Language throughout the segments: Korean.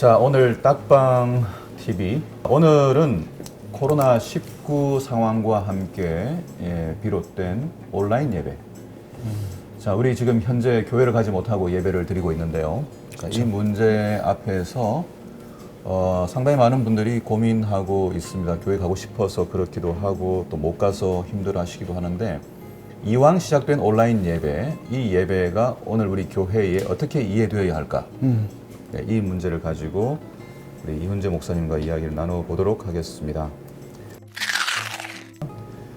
자, 오늘 딱방 TV. 오늘은 코로나19 상황과 함께 비롯된 온라인 예배. 자, 우리 지금 현재 교회를 가지 못하고 예배를 드리고 있는데요. 자, 이 문제 앞에서 상당히 많은 분들이 고민하고 있습니다. 교회 가고 싶어서 그렇기도 하고 또 못 가서 힘들어 하시기도 하는데, 이왕 시작된 온라인 예배, 이 예배가 오늘 우리 교회에 어떻게 이해되어야 할까? 네, 이 문제를 가지고 우리 이훈재 목사님과 이야기를 나눠보도록 하겠습니다.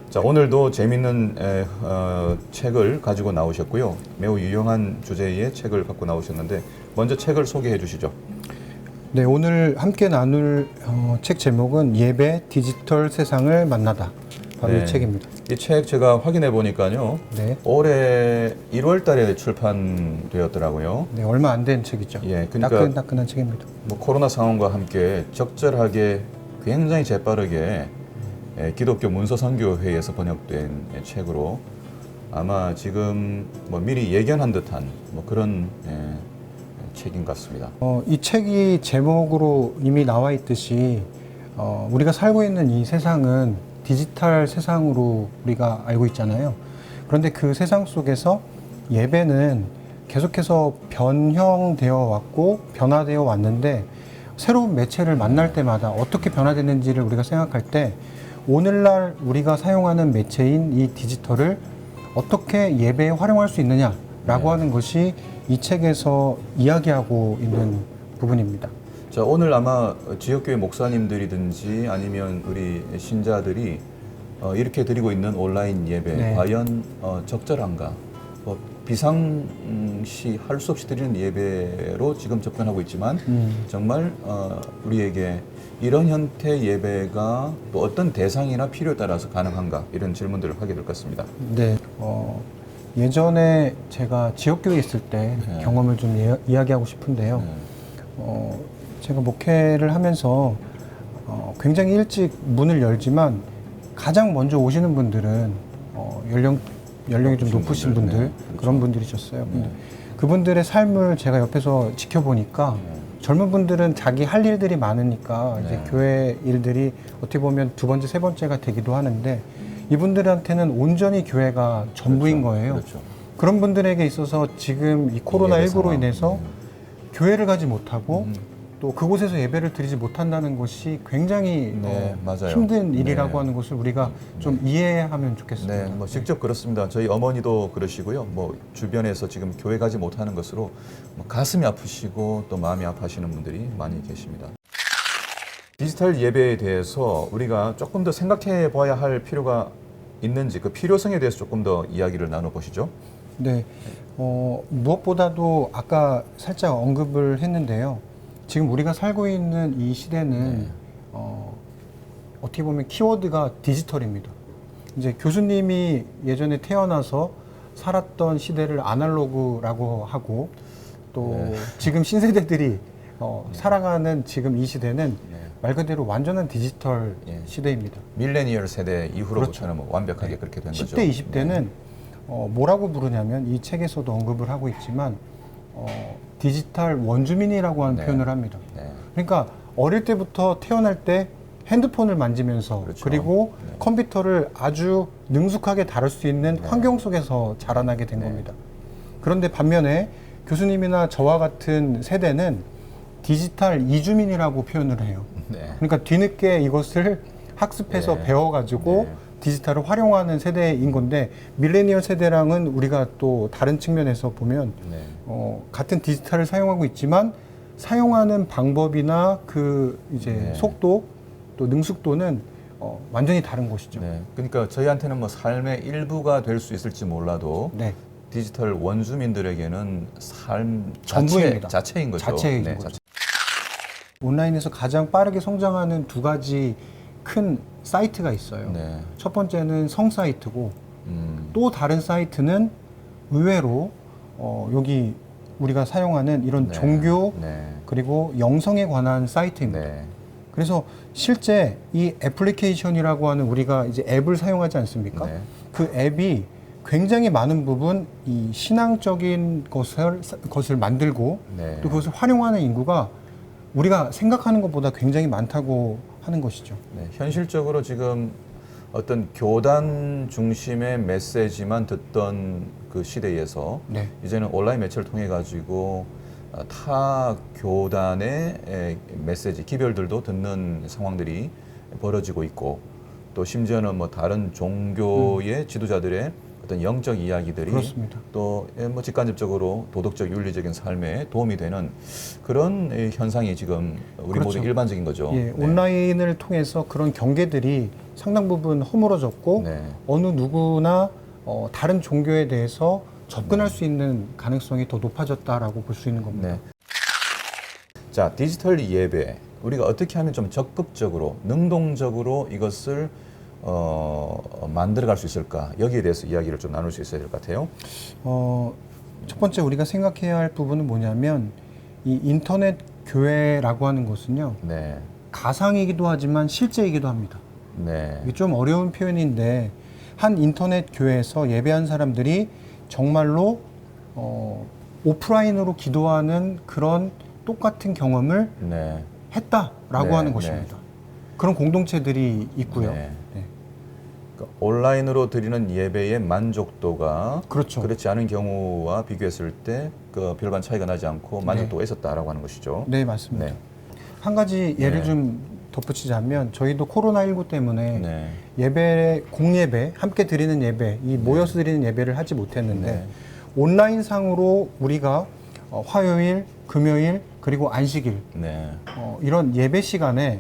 자, 오늘도 재밌는 책을 가지고 나오셨고요. 매우 유용한 주제의 책을 갖고 나오셨는데, 먼저 책을 소개해 주시죠. 네, 오늘 함께 나눌 책 제목은 예배 디지털 세상을 만나다. 바로 네. 이 책입니다. 이 책 제가 확인해 보니까요. 네. 올해 1월 달에 출판되었더라고요. 네, 얼마 안 된 책이죠. 예, 그러니까 따끈따끈한 책입니다. 뭐 코로나 상황과 함께 적절하게 굉장히 재빠르게 기독교 문서선교회에서 번역된 책으로 아마 지금 뭐 미리 예견한 듯한 뭐 그런 책인 것 같습니다. 이 책이 제목으로 이미 나와 있듯이 우리가 살고 있는 이 세상은 디지털 세상으로 우리가 알고 있잖아요. 그런데 그 세상 속에서 예배는 계속해서 변형되어 왔고 변화되어 왔는데, 새로운 매체를 만날 때마다 어떻게 변화되는지를 우리가 생각할 때 오늘날 우리가 사용하는 매체인 이 디지털을 어떻게 예배에 활용할 수 있느냐라고 하는 것이 이 책에서 이야기하고 있는 부분입니다. 자, 오늘 아마 지역교회 목사님들이든지 아니면 우리 신자들이 이렇게 드리고 있는 온라인 예배, 네. 과연 적절한가? 비상시 할 수 없이 드리는 예배로 지금 접근하고 있지만 정말 우리에게 이런 형태 예배가 또 어떤 대상이나 필요에 따라서 가능한가? 이런 질문들을 하게 될 것 같습니다. 네. 예전에 제가 지역교회에 있을 때 네. 경험을 좀 이야기하고 싶은데요. 제가 목회를 하면서 굉장히 일찍 문을 열지만 가장 먼저 오시는 분들은 연령이 좀 높으신 분들, 네, 그렇죠. 그런 분들이셨어요. 근데 그분들의 삶을 제가 옆에서 지켜보니까 젊은 분들은 자기 할 일들이 많으니까 이제 교회 일들이 어떻게 보면 두 번째, 세 번째가 되기도 하는데, 이분들한테는 온전히 교회가 전부인 그렇죠. 거예요. 그렇죠. 그런 분들에게 있어서 지금 이 코로나19로 상황. 인해서 교회를 가지 못하고 또 그곳에서 예배를 드리지 못한다는 것이 굉장히 맞아요. 힘든 일이라고 네. 하는 것을 우리가 좀 이해하면 좋겠습니다. 네, 뭐 직접 그렇습니다. 저희 어머니도 그러시고요. 뭐 주변에서 지금 교회 가지 못하는 것으로 뭐 가슴이 아프시고 또 마음이 아파하시는 분들이 많이 계십니다. 디지털 예배에 대해서 우리가 조금 더 생각해 봐야 할 필요가 있는지, 그 필요성에 대해서 조금 더 이야기를 나눠보시죠. 네, 무엇보다도 아까 살짝 언급을 했는데요. 지금 우리가 살고 있는 이 시대는 어떻게 보면 키워드가 디지털입니다. 이제 교수님이 예전에 태어나서 살았던 시대를 아날로그라고 하고, 또 지금 신세대들이 살아가는 지금 이 시대는 말 그대로 완전한 디지털 시대입니다. 밀레니얼 세대 이후로부터는 뭐 완벽하게 그렇게 된 거죠. 10대, 20대는 뭐라고 부르냐면, 이 책에서도 언급을 하고 있지만 디지털 원주민이라고 하는 표현을 합니다. 그러니까 어릴 때부터 태어날 때 핸드폰을 만지면서, 그렇죠. 그리고 컴퓨터를 아주 능숙하게 다룰 수 있는 환경 속에서 자라나게 된 겁니다. 그런데 반면에 교수님이나 저와 같은 세대는 디지털 이주민이라고 표현을 해요. 그러니까 뒤늦게 이것을 학습해서 배워가지고 디지털을 활용하는 세대인 건데, 밀레니얼 세대랑은 우리가 또 다른 측면에서 보면 같은 디지털을 사용하고 있지만 사용하는 방법이나 그 이제 속도, 또 능숙도는 완전히 다른 것이죠. 그러니까 저희한테는 뭐 삶의 일부가 될 수 있을지 몰라도 디지털 원주민들에게는 삶 전부입니다. 자체인 거죠. 자체인 거죠. 온라인에서 가장 빠르게 성장하는 두 가지 큰 사이트가 있어요. 첫 번째는 성 사이트고, 또 다른 사이트는 의외로 여기 우리가 사용하는 이런 종교 그리고 영성에 관한 사이트입니다. 그래서 실제 이 애플리케이션이라고 하는, 우리가 이제 앱을 사용하지 않습니까? 그 앱이 굉장히 많은 부분 이 신앙적인 것을 만들고 또 그것을 활용하는 인구가 우리가 생각하는 것보다 굉장히 많다고 하는 것이죠. 네, 현실적으로 지금 어떤 교단 중심의 메시지만 듣던 그 시대에서 네. 이제는 온라인 매체를 통해 가지고 타 교단의 메시지, 기별들도 듣는 상황들이 벌어지고 있고, 또 심지어는 뭐 다른 종교의 지도자들의 어떤 영적 이야기들이 그렇습니다. 또 뭐 직간접적으로 도덕적 윤리적인 삶에 도움이 되는 그런 현상이 지금 우리 그렇죠. 모두 일반적인 거죠. 예, 온라인을 통해서 그런 경계들이 상당 부분 허물어졌고 네. 어느 누구나 다른 종교에 대해서 접근할 수 있는 가능성이 더 높아졌다라고 볼 수 있는 겁니다. 네. 자, 디지털 예배 우리가 어떻게 하면 좀 적극적으로 능동적으로 이것을 만들어갈 수 있을까? 여기에 대해서 이야기를 좀 나눌 수 있어야 될 것 같아요. 첫 번째 우리가 생각해야 할 부분은 뭐냐면 이 인터넷 교회라고 하는 것은요, 네, 가상이기도 하지만 실제이기도 합니다. 네, 이게 좀 어려운 표현인데 한 인터넷 교회에서 예배한 사람들이 정말로 오프라인으로 기도하는 그런 똑같은 경험을 네. 했다라고 네, 하는 네. 것입니다. 그런 공동체들이 있고요. 네. 네. 그러니까 온라인으로 드리는 예배의 만족도가 그렇죠. 그렇지 않은 경우와 비교했을 때 그 별반 차이가 나지 않고 만족도가 있었다라고 하는 것이죠. 네, 맞습니다. 네. 한 가지 예를 네. 좀 덧붙이자면 저희도 코로나19 때문에 네. 예배, 공예배, 함께 드리는 예배, 이 모여서 드리는 예배를 하지 못했는데 네. 온라인상으로 우리가 화요일, 금요일, 그리고 안식일 네. 이런 예배 시간에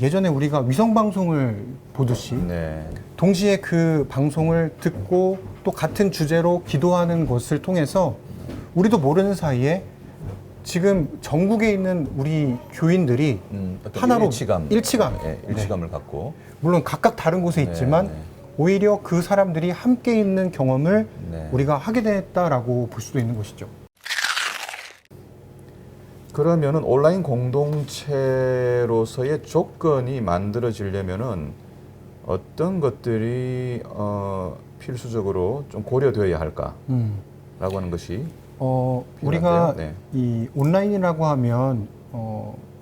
예전에 우리가 위성방송을 보듯이 네. 동시에 그 방송을 듣고 또 같은 주제로 기도하는 것을 통해서 우리도 모르는 사이에 지금 전국에 있는 우리 교인들이 어떤 하나로 일치감, 네, 일치감을 갖고 물론 각각 다른 곳에 네, 있지만 네. 오히려 그 사람들이 함께 있는 경험을 네. 우리가 하게 됐다라고 볼 수도 있는 것이죠. 그러면은 온라인 공동체로서의 조건이 만들어지려면은 어떤 것들이 필수적으로 좀 고려되어야 할까라고 하는 것이 우리가 네. 이 온라인이라고 하면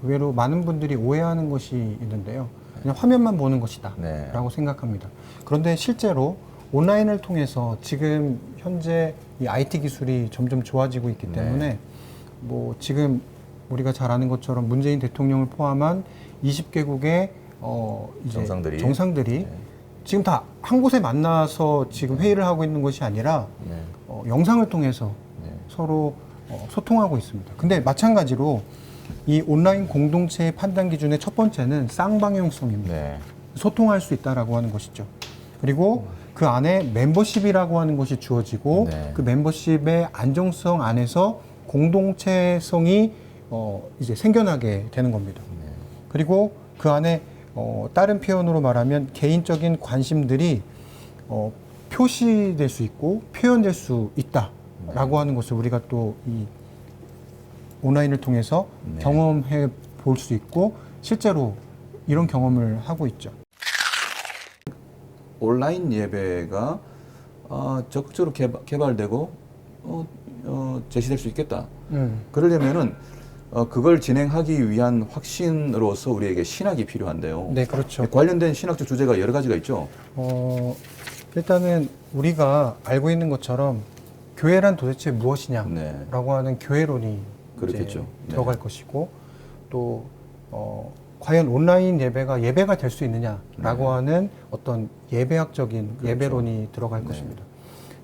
의외로 많은 분들이 오해하는 것이 있는데요. 그냥 화면만 보는 것이다 네. 라고 생각합니다. 그런데 실제로 온라인을 통해서 지금 현재 이 IT 기술이 점점 좋아지고 있기 때문에 뭐 지금 우리가 잘 아는 것처럼 문재인 대통령을 포함한 20개국의 이제 정상들이 네. 지금 다 한 곳에 만나서 지금 회의를 하고 있는 것이 아니라 네. 영상을 통해서 네. 서로 소통하고 있습니다. 근데 마찬가지로 이 온라인 공동체의 판단 기준의 첫 번째는 쌍방향성입니다. 네. 소통할 수 있다라고 하는 것이죠. 그리고 그 안에 멤버십이라고 하는 것이 주어지고 네. 그 멤버십의 안정성 안에서 공동체성이 이제 생겨나게 되는 겁니다. 네. 그리고 그 안에 다른 표현으로 말하면 개인적인 관심들이 표시될 수 있고 표현될 수 있다라고 하는 것을 우리가 또 이 온라인을 통해서 네. 경험해 볼 수 있고 실제로 이런 경험을 하고 있죠. 온라인 예배가 적극적으로 개발되고 제시될 수 있겠다. 그러려면은 그걸 진행하기 위한 확신으로서 우리에게 신학이 필요한데요. 네, 그렇죠. 관련된 신학적 주제가 여러 가지가 있죠. 일단은 우리가 알고 있는 것처럼 교회란 도대체 무엇이냐라고 네. 하는 교회론이 그렇겠죠. 이제 네. 들어갈 것이고 또 과연 온라인 예배가 될 수 있느냐라고 하는 어떤 예배학적인 그렇죠. 예배론이 들어갈 네. 것입니다.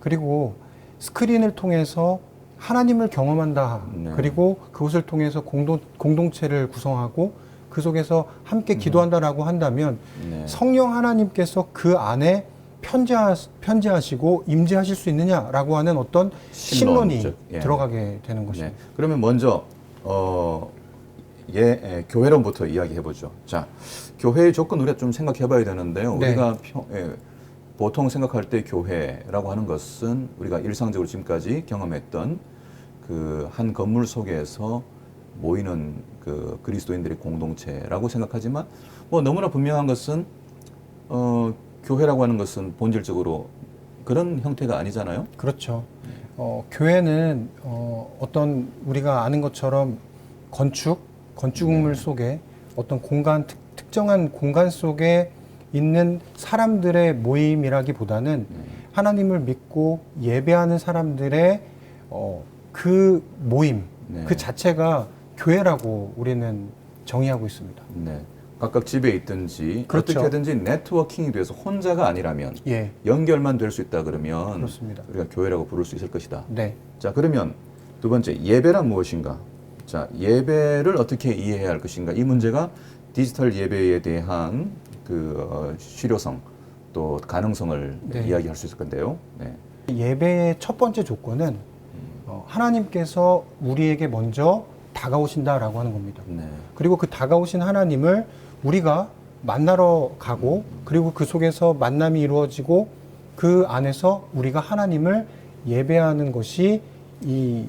그리고 스크린을 통해서 하나님을 경험한다. 네. 그리고 그것을 통해서 공동체를 구성하고 그 속에서 함께 기도한다라고 한다면 네. 성령 하나님께서 그 안에 편지하시고 임재하실 수 있느냐라고 하는 어떤 신론이 신론적, 예. 들어가게 되는 것입니다. 네. 그러면 먼저 교회론부터 이야기해 보죠. 자, 교회의 조건 우리가 좀 생각해 봐야 되는데요. 네. 우리가 보통 생각할 때 교회라고 하는 것은 우리가 일상적으로 지금까지 경험했던 그 한 건물 속에서 모이는 그 그리스도인들의 공동체라고 생각하지만 뭐 너무나 분명한 것은 교회라고 하는 것은 본질적으로 그런 형태가 아니잖아요. 그렇죠. 교회는 어떤 우리가 아는 것처럼 건축 건축물 속에 어떤 공간 특정한 공간 속에 있는 사람들의 모임이라기보다는 하나님을 믿고 예배하는 사람들의 그 모임 네. 그 자체가 교회라고 우리는 정의하고 있습니다. 네. 각각 집에 있든지 그렇죠. 어떻게든지 네트워킹이 돼서 혼자가 아니라면 예, 연결만 될 수 있다 그러면 그렇습니다. 우리가 교회라고 부를 수 있을 것이다. 네. 자, 그러면 두 번째, 예배란 무엇인가? 자, 예배를 어떻게 이해해야 할 것인가? 이 문제가 디지털 예배에 대한 실효성 또 가능성을 네. 이야기할 수 있을 건데요. 네. 예배의 첫 번째 조건은 하나님께서 우리에게 먼저 다가오신다라고 하는 겁니다. 네. 그리고 그 다가오신 하나님을 우리가 만나러 가고 그리고 그 속에서 만남이 이루어지고 그 안에서 우리가 하나님을 예배하는 것이 이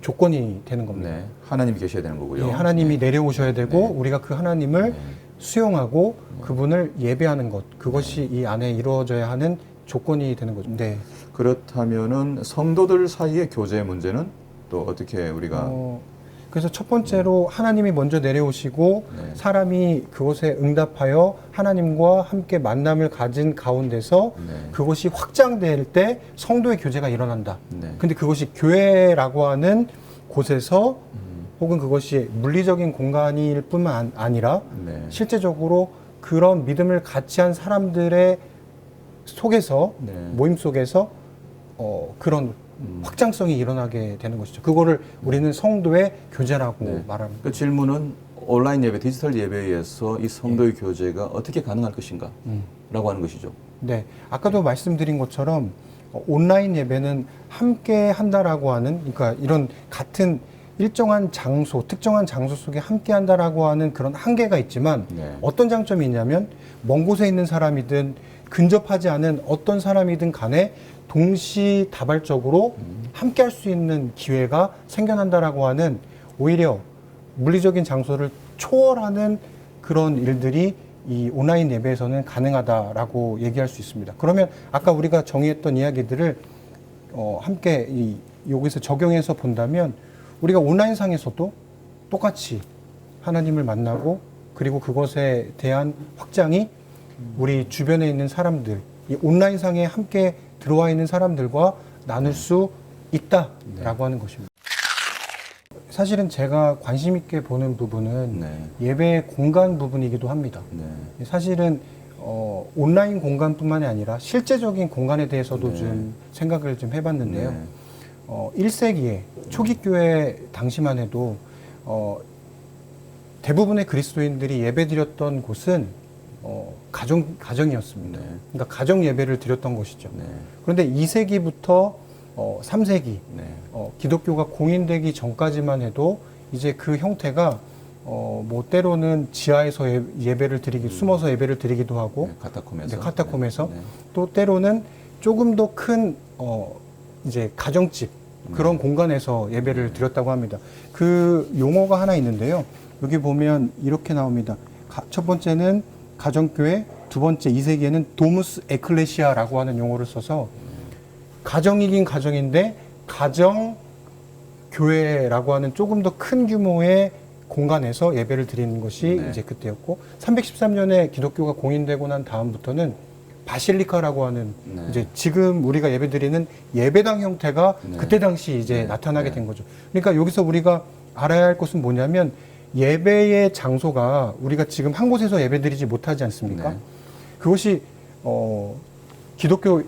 조건이 되는 겁니다. 네. 하나님이 계셔야 되는 거고요. 예, 하나님이 네. 내려오셔야 되고 네. 우리가 그 하나님을 네. 수용하고 그분을 예배하는 것 그것이 이 안에 이루어져야 하는 조건이 되는 거죠. 네. 그렇다면은 성도들 사이의 교제 문제는 또 어떻게 우리가 그래서 첫 번째로 하나님이 먼저 내려오시고 네. 사람이 그것에 응답하여 하나님과 함께 만남을 가진 가운데서 네. 그것이 확장될 때 성도의 교제가 일어난다. 네. 근데 그것이 교회라고 하는 곳에서 혹은 그것이 물리적인 공간일 뿐만 아니라 네. 실제적으로 그런 믿음을 같이 한 사람들의 속에서 네. 모임 속에서 그런 확장성이 일어나게 되는 것이죠. 그거를 우리는 성도의 교제라고 네. 말합니다. 그 질문은 온라인 예배, 디지털 예배에서 이 성도의 교제가 어떻게 가능할 것인가? 라고 하는 것이죠. 네. 아까도 말씀드린 것처럼 온라인 예배는 함께 한다라고 하는 그러니까 이런 같은 일정한 장소, 특정한 장소 속에 함께 한다라고 하는 그런 한계가 있지만 네. 어떤 장점이 있냐면 먼 곳에 있는 사람이든 근접하지 않은 어떤 사람이든 간에 동시다발적으로 함께 할 수 있는 기회가 생겨난다라고 하는 오히려 물리적인 장소를 초월하는 그런 일들이 이 온라인 예배에서는 가능하다라고 얘기할 수 있습니다. 그러면 아까 우리가 정의했던 이야기들을 함께 여기서 적용해서 본다면 우리가 온라인상에서도 똑같이 하나님을 만나고 그리고 그것에 대한 확장이 우리 주변에 있는 사람들, 이 온라인상에 함께 들어와 있는 사람들과 나눌 수 있다라고 하는 것입니다. 사실은 제가 관심 있게 보는 부분은 네. 예배 공간 부분이기도 합니다. 네. 사실은 온라인 공간뿐만이 아니라 실제적인 공간에 대해서도 네. 좀 생각을 좀 해봤는데요. 네. 1세기에 초기 교회 당시만 해도 대부분의 그리스도인들이 예배드렸던 곳은 가정이었습니다. 네. 그러니까 가정 예배를 드렸던 것이죠. 네. 그런데 2세기부터 3세기 네. 기독교가 공인되기 전까지만 해도 이제 그 형태가 뭐 때로는 지하에서 예배를 드리기 숨어서 예배를 드리기도 하고 네. 카타콤에서. 네, 카타콤에서 네. 또 때로는 조금 더 큰 이제 가정집 그런 공간에서 예배를 드렸다고 합니다. 그 용어가 하나 있는데요. 여기 보면 이렇게 나옵니다. 첫 번째는 가정교회, 두 번째 2세기에는 도무스 에클레시아라고 하는 용어를 써서 가정이긴 가정인데 가정 교회라고 하는 조금 더 큰 규모의 공간에서 예배를 드리는 것이 네. 이제 그때였고 313년에 기독교가 공인되고 난 다음부터는 바실리카라고 하는 네. 이제 지금 우리가 예배드리는 예배당 형태가 네. 그때 당시 이제 네. 나타나게 네. 된 거죠. 그러니까 여기서 우리가 알아야 할 것은 뭐냐면 예배의 장소가 우리가 지금 한 곳에서 예배드리지 못하지 않습니까? 네. 그것이 기독교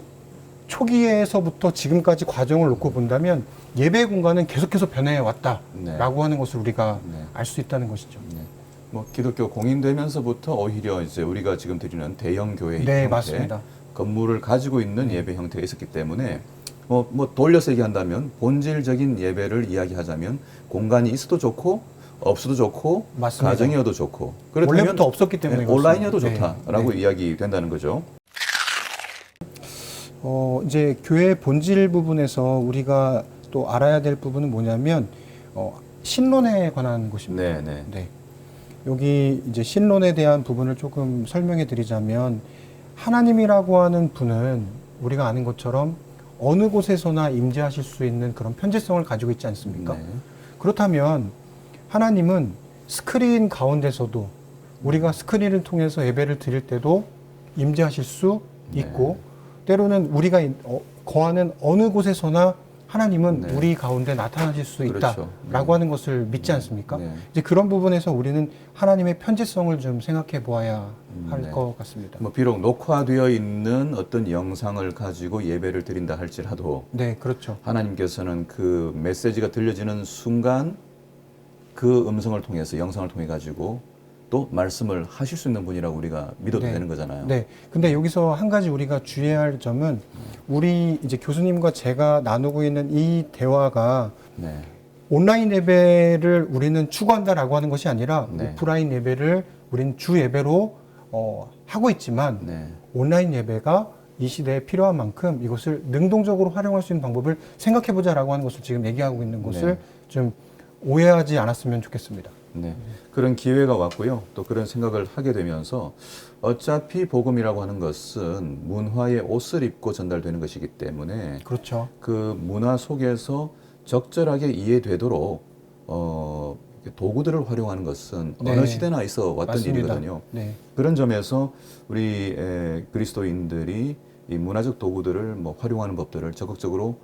초기에서부터 지금까지 과정을 놓고 본다면 예배 공간은 계속해서 변해 왔다라고 네. 하는 것을 우리가 네. 알 수 있다는 것이죠. 네. 뭐 기독교 공인되면서부터 오히려 이제 우리가 지금 드리는 대형 교회 네, 형태, 맞습니다. 건물을 가지고 있는 예배 형태가 있었기 때문에 뭐 돌려서 얘기한다면 본질적인 예배를 이야기하자면 공간이 있어도 좋고 없어도 좋고 맞습니다. 가정이어도 좋고 원래부터 없었기 때문에 네, 온라인이어도 그렇습니다. 좋다라고 네. 이야기 된다는 거죠. 이제 교회 본질 부분에서 우리가 또 알아야 될 부분은 뭐냐면 신론에 관한 것입니다. 네, 네. 네. 여기 이제 신론에 대한 부분을 조금 설명해 드리자면 하나님이라고 하는 분은 우리가 아는 것처럼 어느 곳에서나 임재하실 수 있는 그런 편재성을 가지고 있지 않습니까? 네. 그렇다면 하나님은 스크린 가운데서도 우리가 스크린을 통해서 예배를 드릴 때도 임재하실 수 있고 때로는 우리가 거하는 어느 곳에서나 하나님은 네. 우리 가운데 나타나실 수 그렇죠. 있다라고 하는 것을 믿지 않습니까? 네. 이제 그런 부분에서 우리는 하나님의 편지성을 좀 생각해 보아야 할 네. 것 같습니다. 뭐 비록 녹화되어 있는 어떤 영상을 가지고 예배를 드린다 할지라도 네, 그렇죠. 하나님께서는 그 메시지가 들려지는 순간 그 음성을 통해서 영상을 통해 가지고 또 말씀을 하실 수 있는 분이라고 우리가 믿어도 네. 되는 거잖아요. 네. 근데 여기서 한 가지 우리가 주의해야 할 점은 우리 이제 교수님과 제가 나누고 있는 이 대화가 네. 온라인 예배를 우리는 추구한다라고 하는 것이 아니라 네. 오프라인 예배를 우리는 주 예배로 하고 있지만 네. 온라인 예배가 이 시대에 필요한 만큼 이것을 능동적으로 활용할 수 있는 방법을 생각해 보자라고 하는 것을 지금 얘기하고 있는 것을 네. 좀 오해하지 않았으면 좋겠습니다. 네. 그런 기회가 왔고요. 또 그런 생각을 하게 되면서 어차피 복음이라고 하는 것은 문화의 옷을 입고 전달되는 것이기 때문에 그렇죠. 그 문화 속에서 적절하게 이해되도록 도구들을 활용하는 것은 네. 어느 시대나 있어 왔던 맞습니다. 일이거든요. 네. 그런 점에서 우리 그리스도인들이 이 문화적 도구들을 뭐 활용하는 법들을 적극적으로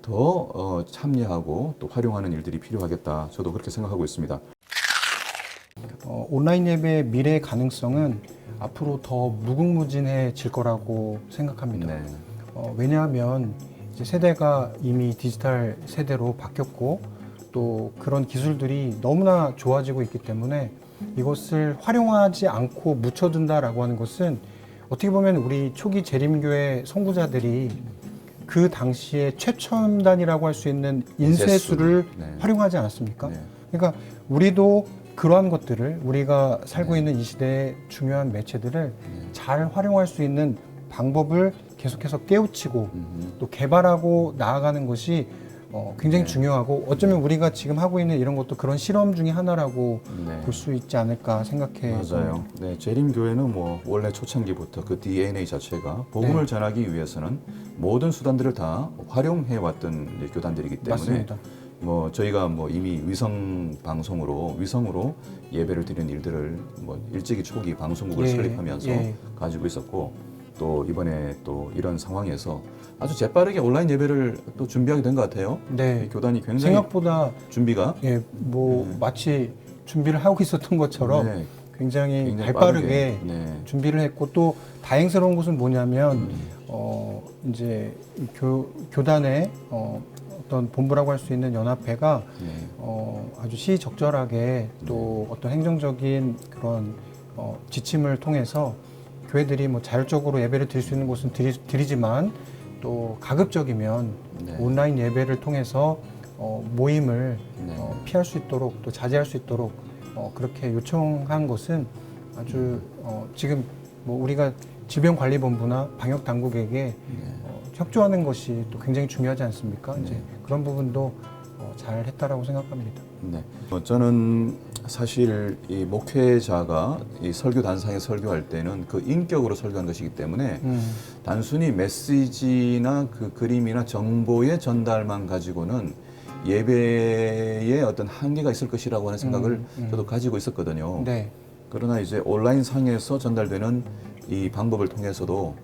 더 참여하고 또 활용하는 일들이 필요하겠다. 저도 그렇게 생각하고 있습니다. 온라인 예배의 미래의 가능성은 앞으로 더 무궁무진해질 거라고 생각합니다. 네. 왜냐하면 이제 세대가 이미 디지털 세대로 바뀌었고 또 그런 기술들이 너무나 좋아지고 있기 때문에 이것을 활용하지 않고 묻혀둔다라고 하는 것은 어떻게 보면 우리 초기 재림교회 선구자들이 그 당시에 최첨단이라고 할 수 있는 인쇄술을 네. 활용하지 않았습니까? 네. 그러니까 우리도 그러한 것들을 우리가 살고 네. 있는 이 시대의 중요한 매체들을 잘 활용할 수 있는 방법을 계속해서 깨우치고 또 개발하고 나아가는 것이 굉장히 네. 중요하고 어쩌면 우리가 지금 하고 있는 이런 것도 그런 실험 중에 하나라고 네. 볼 수 있지 않을까 생각해 맞아요. 봅니다. 네, 재림교회는 뭐 원래 초창기부터 그 DNA 자체가 복음을 네. 전하기 위해서는 모든 수단들을 다 활용해 왔던 이제 교단들이기 때문에 맞습니다. 뭐 저희가 뭐 이미 위성으로 예배를 드리는 일들을 뭐 일찍이 초기 방송국을 예, 설립하면서 예. 가지고 있었고 또 이번에 또 이런 상황에서 아주 재빠르게 온라인 예배를 또 준비하게 된 것 같아요. 네. 교단이 굉장히 생각보다 준비가 마치 준비를 하고 있었던 것처럼 네, 굉장히 발빠르게 네. 준비를 했고 또 다행스러운 것은 뭐냐면 이제 교단의 어떤 본부라고 할 수 있는 연합회가 네. 아주 시적절하게 또 어떤 행정적인 그런 지침을 통해서 교회들이 뭐 자율적으로 예배를 드릴 수 있는 곳은 드리지만 또 가급적이면 네. 온라인 예배를 통해서 모임을 네. 피할 수 있도록 또 자제할 수 있도록 그렇게 요청한 것은 아주 지금 뭐 우리가 질병관리본부나 방역당국에게 협조하는 것이 또 굉장히 중요하지 않습니까? 이제 그런 부분도 잘 했다라고 생각합니다. 네. 저는 사실 이 목회자가 이 설교 단상에 설교할 때는 그 인격으로 설교하는 것이기 때문에 단순히 메시지나 그 그림이나 정보의 전달만 가지고는 예배에 어떤 한계가 있을 것이라고 하는 생각을 저도 가지고 있었거든요. 네. 그러나 이제 온라인 상에서 전달되는 이 방법을 통해서도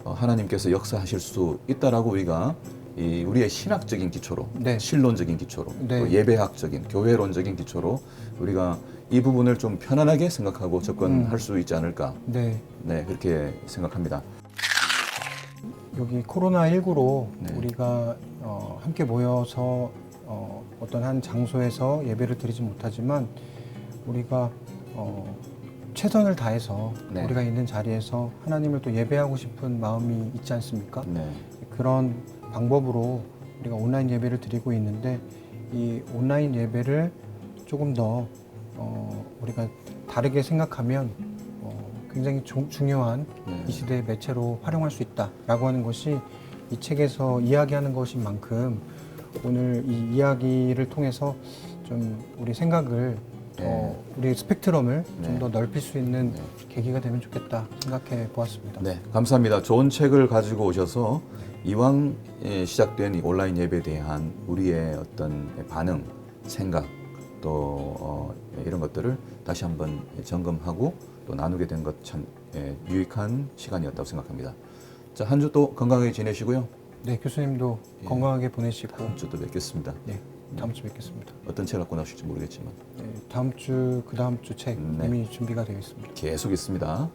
하나님께서 역사하실 수 있다라고 우리가 우리의 신학적인 기초로, 네. 신론적인 기초로, 네. 또 예배학적인, 교회론적인 기초로 우리가 이 부분을 좀 편안하게 생각하고 접근할 수 있지 않을까. 네. 네, 그렇게 생각합니다. 여기 코로나19로 네. 우리가 함께 모여서 어떤 한 장소에서 예배를 드리지 못하지만 우리가 최선을 다해서 네. 우리가 있는 자리에서 하나님을 또 예배하고 싶은 마음이 있지 않습니까? 네, 그런 방법으로 우리가 온라인 예배를 드리고 있는데 이 온라인 예배를 조금 더 우리가 다르게 생각하면 굉장히 중요한 네. 이 시대의 매체로 활용할 수 있다라고 하는 것이 이 책에서 이야기하는 것인 만큼 오늘 이 이야기를 통해서 좀 우리 생각을 우리 스펙트럼을 좀 더 넓힐 수 있는 계기가 되면 좋겠다 생각해 보았습니다. 네, 감사합니다. 좋은 책을 가지고 오셔서 이왕 시작된 이 온라인 예배에 대한 우리의 어떤 반응, 생각, 또 이런 것들을 다시 한번 점검하고 또 나누게 된 것 참 유익한 시간이었다고 생각합니다. 자, 한 주 또 건강하게 지내시고요. 네, 교수님도 예. 건강하게 보내시고 다음 주 또 뵙겠습니다. 네, 다음 주 뵙겠습니다. 어떤 책 갖고 나오실지 모르겠지만 네, 다음 주, 그 다음 주 책 네. 이미 준비가 되어 있습니다. 계속 있습니다.